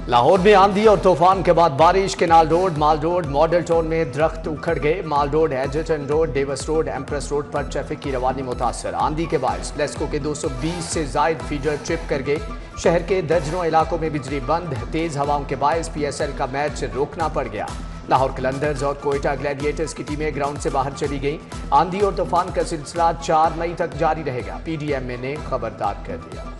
लाहौर में आंधी और तूफान के बाद बारिश। Canal Road, Mall Road, Model Town में दरख्त उखड़ गए। Mall Road, Egerton Road, Davis Road, Empress Road पर ट्रैफिक की रवानी मुतासर। आंधी के बायस लेस्को के 220 से जायद फीडर ट्रिप कर गए। शहर के दर्जनों इलाकों में बिजली बंद। तेज हवाओं के बायस PSL का मैच रोकना पड़ गया। लाहौर कलंदर्स और कोयटा ग्लैडिएटर्स की टीमें ग्राउंड से बाहर चली गईं। आंधी और तूफान का सिलसिला 4 मई तक जारी रहेगा। PDMA ने खबरदार कर दिया।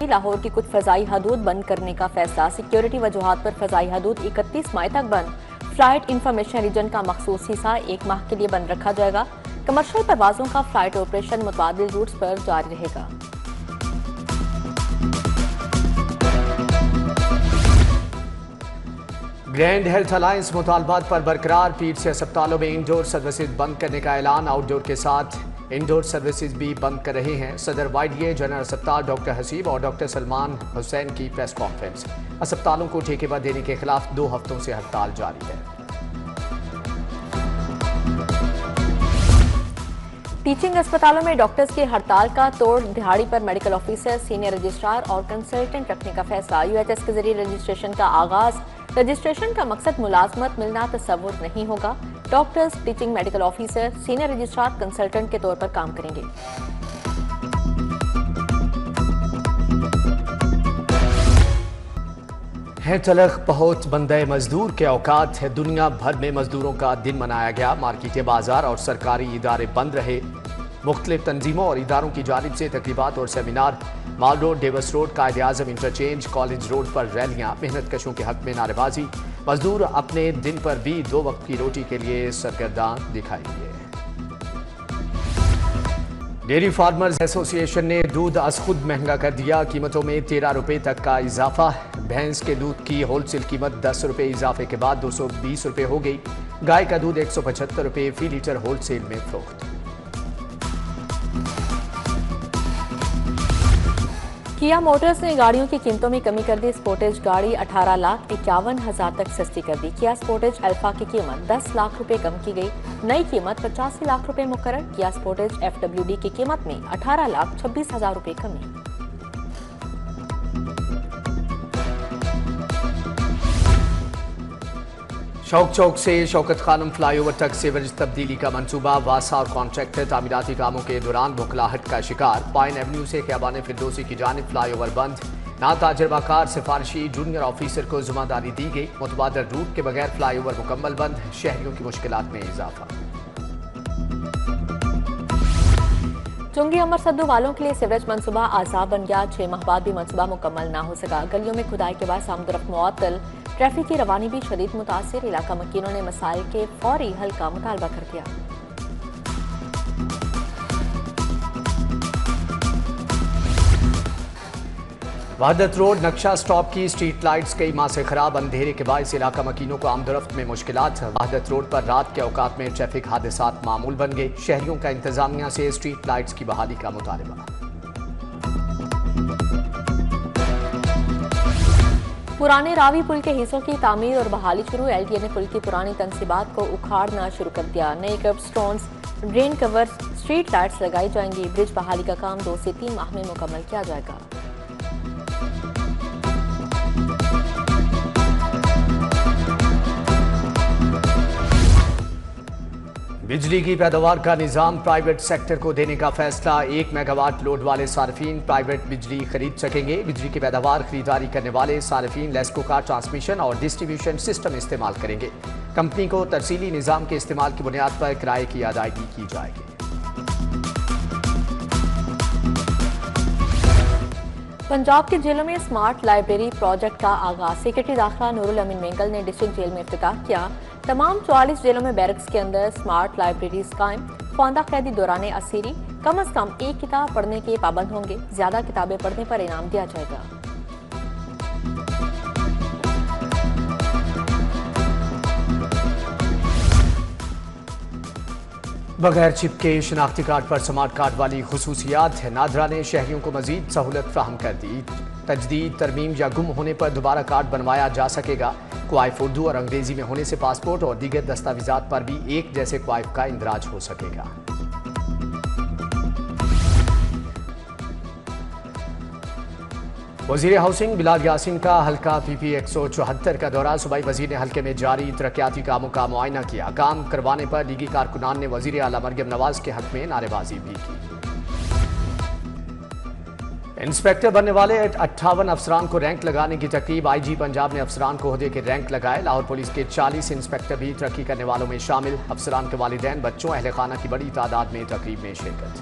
लाहौर की कुछ फजाई हदूद बंद करने का फैसला। सिक्योरिटी वजूहात पर फजाई हदूद 31 मई तक बंद। फ्लाइट इंफॉर्मेशन रीजन का मखसूस हिस्सा 1 माह के लिए बंद रखा जाएगा। कमर्शियल परवाजों का फ्लाइट ऑपरेशन मुतबादिल रूट्स पर जारी रहेगा। ग्रैंड हेल्थ अलायंस मुतालबात पर बरकरार। पीर से अस्पतालों में इंडोर सर्विसेज बंद करने का ऐलान। आउटडोर के साथ इंडोर सर्विसेज भी बंद कर रहे हैं। सदर YDA जनरल अस्पताल डॉक्टर हसीब और डॉक्टर सलमान हुसैन की प्रेस कॉन्फ्रेंस। अस्पतालों को ठेके पर देने के खिलाफ 2 हफ्तों से हड़ताल जारी है। टीचिंग अस्पतालों में डॉक्टर्स की हड़ताल का तोड़ दिहाड़ी पर मेडिकल ऑफिसर, सीनियर रजिस्ट्रार और कंसल्टेंट रखने का फैसला। UHS के जरिए रजिस्ट्रेशन का आगाज। रजिस्ट्रेशन का मकसद मुलाजमत मिलना तस्वुर नहीं होगा। Doctors, teaching medical officer, senior registrar, consultant के तौर पर काम करेंगे। है तलख बहुत बंदे मजदूर के औकात है। दुनिया भर में मजदूरों का दिन मनाया गया। मार्केटें, बाजार और सरकारी इदारे बंद रहे। मुख्तलिफ तंजीमों और इदारों की जानिब से तकरीबात और seminar. Mall Road, Davis Road, Quaid-e-Azam Interchange, College Road पर रैलियां। मेहनत कशों के हक में नारेबाजी। मजदूर अपने दिन पर भी 2 वक्त की रोटी के लिए सरगर्दान दिखाई दिए। डेयरी फार्मर्स एसोसिएशन ने दूध अज खुद महंगा कर दिया। कीमतों में 13 रुपये तक का इजाफा। भैंस के दूध की होलसेल कीमत 10 रुपये इजाफे के बाद 220 रुपये हो गई। गाय का दूध 175 रुपये फी लीटर होलसेल में फरोख्त। किया मोटर्स ने गाड़ियों की कीमतों में कमी कर दी। स्पोर्टेज गाड़ी 18,51,000 तक सस्ती कर दी। किया स्पोर्टेज अल्फा की कीमत 10 लाख रुपए कम की गई। नई कीमत 85 लाख रुपए मुकर्रर। किया स्पोर्टेज FWD की कीमत में 18,26,000 रुपए कमी। शौक चौक से शौकत खानम फ्लाईओवर तक सीवरेज तब्दीली का मंसूबा। वासा और कॉन्ट्रैक्टर तामीराती कामों के दौरान बुखलाहट का शिकार। पाइन एवेन्यू से ख़ियाबान फिरदौसी की जानिब फ्लाईओवर बंद। ना तजुर्बाकार सिफारिशी जूनियर ऑफिसर को जिम्मेदारी दी गई। मुतबादल रूट के बगैर फ्लाईओवर मुकम्मल बंद। शहरियों की मुश्किलात में इजाफा। चुंगी अमर सद्दू वालों के लिए सीवरेज मंसूबा आज़ाब बन गया। 6 माह बाद भी मंसूबा मुकम्मल ना हो सका। गलियों में खुदाई के बाद सामदरफ मुअत्तल। ट्रैफिक की रवानी भी शदीद मुतासिर। इलाका मकीनों ने मसाइल के फौरी हल का मुतालबा कर दिया। वहदत रोड नक्शा स्टॉप की स्ट्रीट लाइट्स कई माह से खराब। अंधेरे के बायस इलाका मकीनों को आमदरफ्त में मुश्किलात। वहदत रोड पर रात के औकात में ट्रैफिक हादसात मामूल बन गए। शहरियों का इंतजामिया से स्ट्रीट लाइट्स की बहाली का मुतालबा। पुराने रावी पुल के हिस्सों की तामीर और बहाली शुरू। LTA ने पुल की पुरानी तनसीबात को उखाड़ना शुरू कर दिया। नए kerb stones, drain covers, street lights लगाई जाएंगी। ब्रिज बहाली का काम 2 से 3 माह में मुकम्मल किया जाएगा। बिजली की पैदावार का निज़ाम प्राइवेट सेक्टर को देने का फैसला। 1 मेगावाट लोड वाले सार्फिन प्राइवेट बिजली खरीद सकेंगे। बिजली की पैदावार खरीदारी करने वाले सार्फिन लेस्को का ट्रांसमिशन और डिस्ट्रीब्यूशन सिस्टम इस्तेमाल करेंगे। कंपनी को तरसीली निज़ाम के इस्तेमाल की बुनियाद पर किराए की अदायगी की जाएगी। पंजाब की जेलों में स्मार्ट लाइब्रेरी प्रोजेक्ट का आगाज। सेक्रेटरी दाखिला नूरुल अमीन मेंगल ने डिस्ट्रिक्ट जेल में इफ्तिताह किया। तमाम 44 जेलों में बैरक्स के अंदर स्मार्ट लाइब्रेरीज कायम। ख्वांदा कैदी दौरान असीरी कम अज कम 1 किताब पढ़ने के पाबंद होंगे। ज्यादा किताबें पढ़ने पर इनाम दिया जाएगा। बगैर चिप के शनाख्ती कार्ड पर स्मार्ट कार्ड वाली खुसूसियात है। नादरा ने शहरियों को मजीद सहूलत फ्राहम कर दी। तजदीद, तरमीम या गुम होने पर दोबारा कार्ड बनवाया जा सकेगा। क्वाइफ उर्दू और अंग्रेजी में होने से पासपोर्ट और दीगर दस्तावेजात पर भी एक जैसे क्वाइफ का इंदराज हो सकेगा। वजीर हाउसिंग बिलाल यासीन का हल्का PP 174 का दौरा। सूबाई वजीर ने हल्के में जारी तरक्याती कामों का मुआयना किया। काम करवाने पर लीगी कारकुनान ने वजीर आला मरियम नवाज के हक में नारेबाजी भी की। इंस्पेक्टर बनने वाले 58 अफसरान को रैंक लगाने की तकरीब। IG पंजाब ने अफसरान को ओहदे के रैंक लगाए। लाहौर पुलिस के 40 इंस्पेक्टर भी तरक्की करने वालों में शामिल। अफसरान के वालिदैन, बच्चों, अहले खाना की बड़ी तादाद में तकरीब में शिरकत।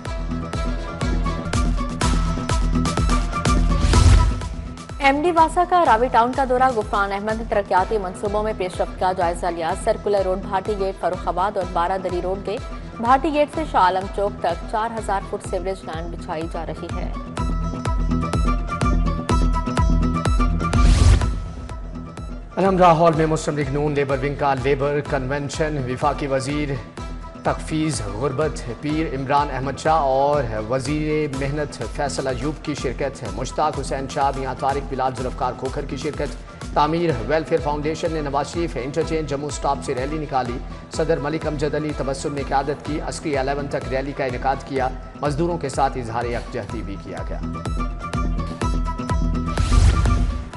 MD वासा का रावी टाउन का दौरा। गुफरान अहमद ने तरक्याती मनसूबों में पेशरफ्त का जायजा लिया। Circular road, Bhati gate, Farrukhabad और 12 दरी रोड गए। भाटी गेट से शाह आलम चौक तक 4000 फुट सीवरेज लाइन बिछाई जा रही है। अलहमरा हॉल में मुस्लिम लीग नून लेबर विंग का लेबर कन्वेंशन। विफाकी वजीर तकफीज गुरबत पीर इमरान अहमद शाह और वजीर मेहनत फैसल अयूब की शिरकत। मुश्ताक हुसैन शाह, मियां तारिक, बिलाल जुल्फकार खोखर की शिरकत। तामीर वेलफेयर फाउंडेशन ने नवाज शरीफ इंटरचेंज जम्मू स्टॉप से रैली निकाली। सदर मलिक अमजद अली तबस्सुम ने क़यादत की। अस्करी 11 तक रैली का इनेकाद किया। मजदूरों के साथ इजहार यकजहती भी किया गया।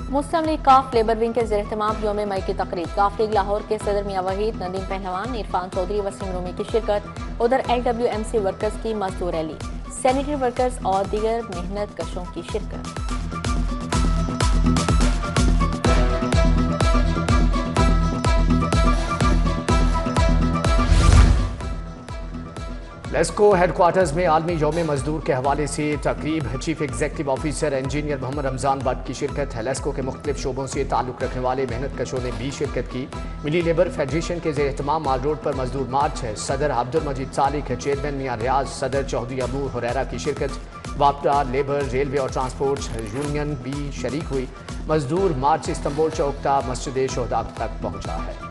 मुस्लिम लीग काफ लेबर विंग के ज़ेर-ए-एहतमाम यौम मई की तकरीब। काफ लीग लाहौर के सदर मियां वहीद, नदीम पहलवान, इरफान चौधरी, वसीम रूमी की शिरकत। उधर LWMC वर्कर्स की मजदूर रैली, सैनिटरी वर्कर्स और दीगर मेहनत कशों की शिरकत। लेस्को हेडक्वार्टर्स में आलमी यौम मजदूर के हवाले से तकरीब। Chief executive officer engineer Mohammad Ramzan Bhat की शिरकत है। लेस्को के मुख्तलिफ शोबों से ताल्लुक रखने वाले मेहनत कशों ने भी शिरकत की। मिली लेबर फेडरेशन के ज़ेर-ए-एहतमाम माल रोड पर मजदूर मार्च है। सदर अब्दुल मजीद सालिक, चेयरमैन मियां रियाज, सदर चौधरी अबू हुरैरा की शिरकत। वापडा, लेबर, रेलवे और ट्रांसपोर्ट यूनियन भी शरीक हुई। मजदूर मार्च इस्तांबुल चौकता मस्जिद शोहदा तक पहुंचा है।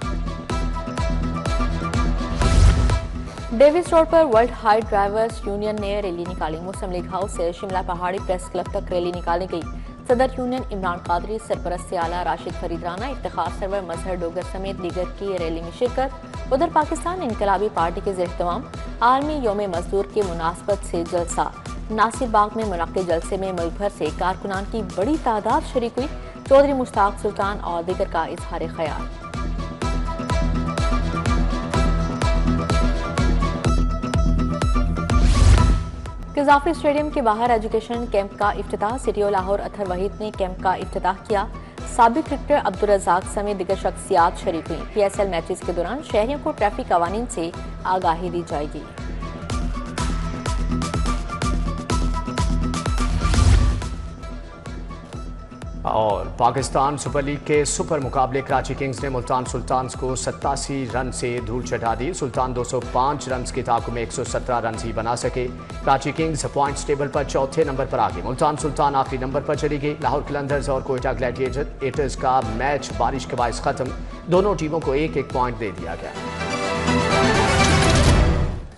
डेविस रोड पर वर्ल्ड हाई ड्राइवर्स यूनियन ने रैली निकाली। मुस्लिम लीग हाउस से शिमला पहाड़ी प्रेस क्लब तक रैली निकाली गई। सदर यूनियन इमरान कादरी, सरपरस्त आला राशिद फरीद राना, इफ्तिखार सरवर, मजहर डोगर समेत दीगर की रैली में शिरकत। उधर पाकिस्तान इनकलाबी पार्टी के ज़ेर-ए-एहतमाम आलमी यौम मजदूर की मुनासबत से जलसा। नासिर बाग में मुनक्किद जलसे में मुल्क भर से कारकुनान की बड़ी तादाद शरीक हुई। चौधरी मुश्ताक सुल्तान और दीगर का इजहार ख्याल। कज़ाफी स्टेडियम के बाहर एजुकेशन कैंप का इफ्तिताह। सिटी लाहौर अथर वहीद ने कैंप का इफ्तिताह किया। साबिक क्रिकेटर अब्दुल रज़ाक समेत दिगर शख्सियात शरीक हुई। PSL मैचेस के दौरान शहरियों को ट्रैफिक कवानीन से आगाही दी जाएगी। और पाकिस्तान सुपर लीग के सुपर मुकाबले कराची किंग्स ने मुल्तान सुल्तान्स को 87 रन से धूल चटा दी। सुल्तान 205 रन की ताकू में 117 रन ही बना सके। कराची किंग्स पॉइंट्स टेबल पर चौथे नंबर पर आ गए। मुल्तान सुल्तान आखिरी नंबर पर चली गई। लाहौर कलंदर्स और कोयटा ग्लैडिएटर्स का मैच बारिश के बायस खत्म। दोनों टीमों को एक एक पॉइंट दे दिया गया।